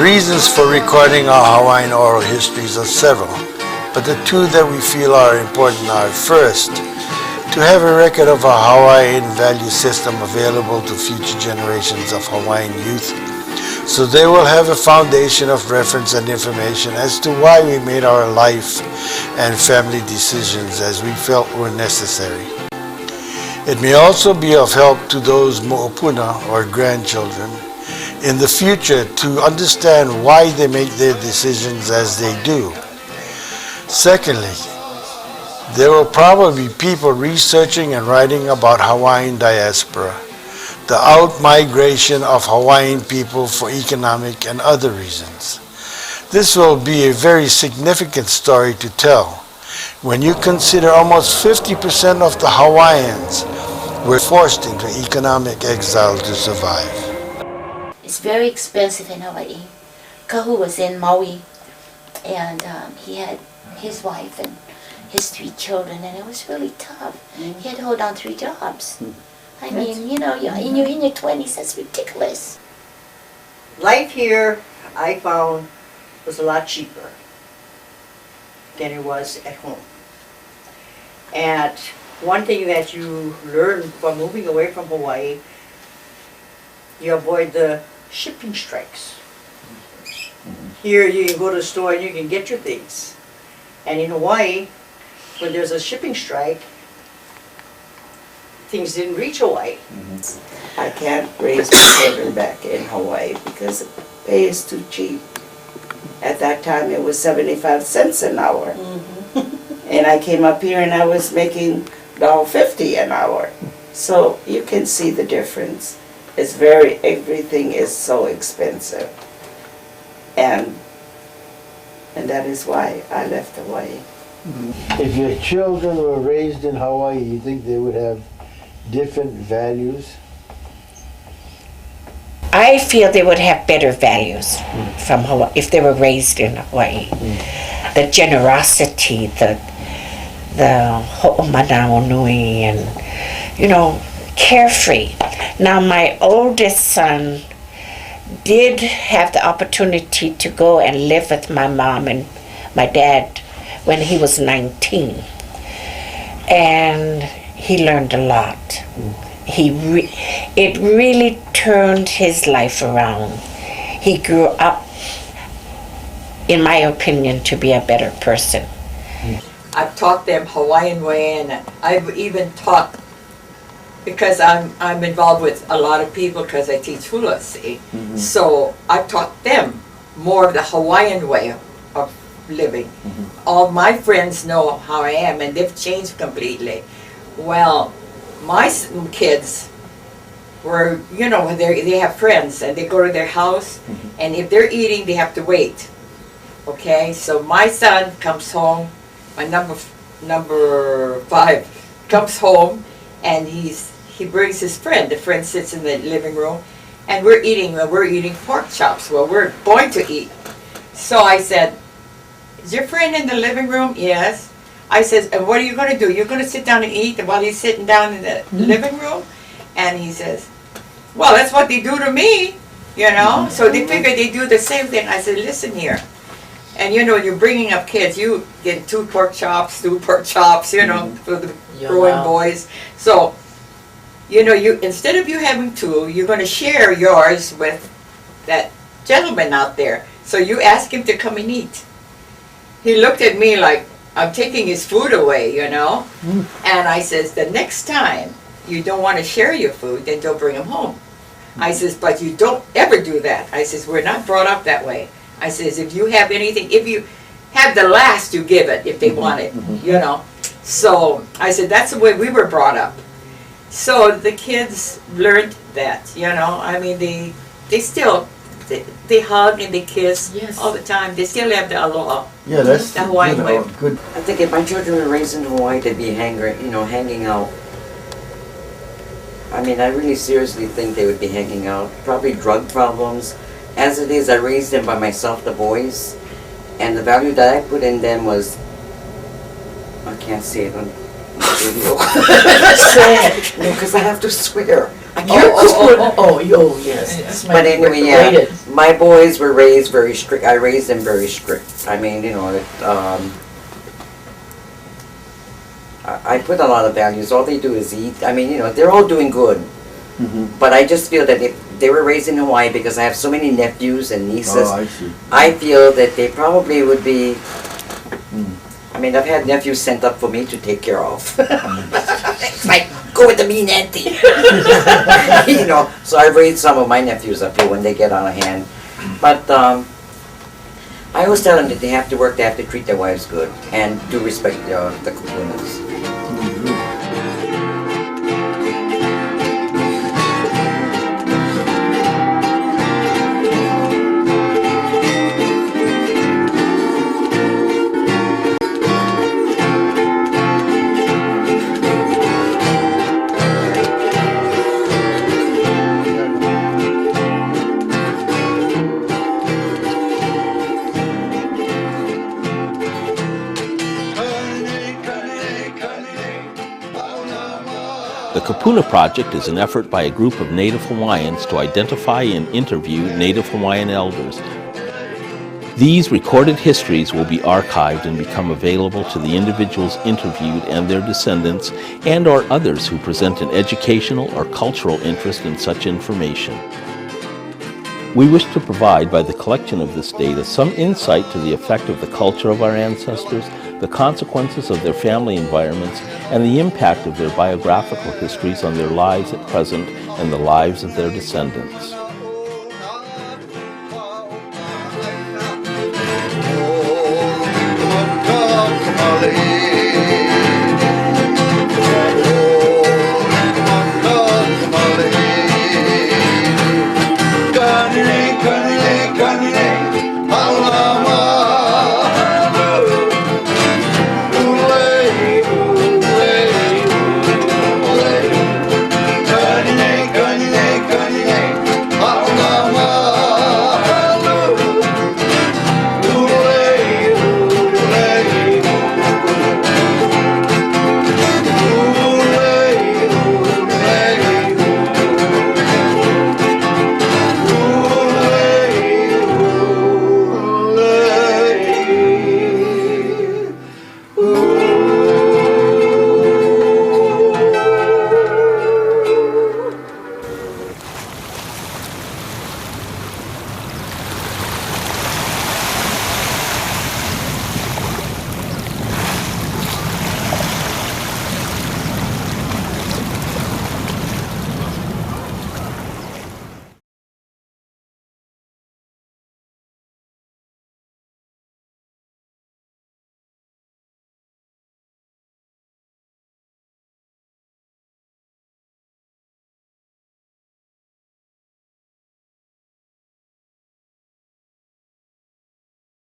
reasons for recording our Hawaiian oral histories are several, but the two that we feel are important are, first, to have a record of our Hawaiian value system available to future generations of Hawaiian youth, so they will have a foundation of reference and information as to why we made our life and family decisions as we felt were necessary. It may also be of help to those mo'opuna, or grandchildren, in the future to understand why they make their decisions as they do. Secondly, there will probably be people researching and writing about Hawaiian diaspora, the out-migration of Hawaiian people for economic and other reasons. This will be a very significant story to tell when you consider almost 50% of the Hawaiians were forced into economic exile to survive. It's very expensive in Hawaii. Kahu was in Maui, and he had his wife and his 3 children, and it was really tough. He had to hold down 3 jobs. I mean, you know, you're in your 20s, that's ridiculous. Life here, I found, was a lot cheaper than it was at home. And one thing that you learn from moving away from Hawaii, you avoid the shipping strikes. Here you can go to the store and you can get your things. And in Hawaii, when there's a shipping strike, things didn't reach Hawaii. I can't raise my children back in Hawaii because pay is too cheap. At that time it was 75 cents an hour. And I came up here and I was making $1.50 an hour. So you can see the difference. It's everything is so expensive. And that is why I left Hawaii. If your children were raised in Hawaii, you think they would have different values? I feel they would have better values from Hawaii if they were raised in Hawaii. The generosity, the ho'omanao nui, and you know, carefree. Now my oldest son did have the opportunity to go and live with my mom and my dad when he was 19, and he learned a lot. It really turned his life around. He grew up, in my opinion, to be a better person. I've taught them Hawaiian way, and I've even taught, because I'm involved with a lot of people because I teach hula, see? So I've taught them more of the Hawaiian way of living. All my friends know how I am, and they've changed completely. Well, my kids were, you know, they have friends and they go to their house, and if they're eating, they have to wait. Okay, so my son comes home, my number 5 comes home, and he brings his friend. The friend sits in the living room, and we're eating pork chops. Well, we're going to eat. So I said, "Is your friend in the living room?" "Yes." I says, "And what are you going to do? You're going to sit down and eat while he's sitting down in the living room?" And he says, "Well, that's what they do to me, you know." So they figure they do the same thing. I said, "Listen here. And you know, you're bringing up kids. You get 2 pork chops, you know, for the growing boys. So, you know, instead of you having 2, you're going to share yours with that gentleman out there. So you ask him to come and eat." He looked at me like I'm taking his food away, you know. And I says, "The next time you don't want to share your food, then don't bring him home." I says, "But you don't ever do that." I says, "We're not brought up that way." I says, "If you have anything, if you have the last, you give it if they want it, you know." So I said, that's the way we were brought up. So the kids learned that, you know. I mean, they still, they hug and they kiss all the time. They still have the aloha. Yeah, that's the Hawaiian way. Good. I think if my children were raised in Hawaii, they'd be hanging out. I mean, I really seriously think they would be hanging out. Probably drug problems. As it is, I raised them by myself, the boys, and the value that I put in them was, I can't say it on video. No, because I have to swear. Yes. That's my But anyway, rated. yeah, my boys were raised very strict. I raised them very strict. I mean, I put a lot of values. All they do is eat. I mean, they're all doing good. But I just feel that if they were raised in Hawaii, because I have so many nephews and nieces, Oh, I see. I feel that they probably would be. I mean, I've had nephews sent up for me to take care of. It's like, go with the mean auntie. So I've raised some of my nephews up here when they get out of hand. But I always tell them that they have to work, they have to treat their wives good, and do respect the kupunas. The Kupuna Project is an effort by a group of Native Hawaiians to identify and interview Native Hawaiian elders. These recorded histories will be archived and become available to the individuals interviewed and their descendants and/or others who present an educational or cultural interest in such information. We wish to provide, by the collection of this data, some insight to the effect of the culture of our ancestors, the consequences of their family environments, and the impact of their biographical histories on their lives at present and the lives of their descendants.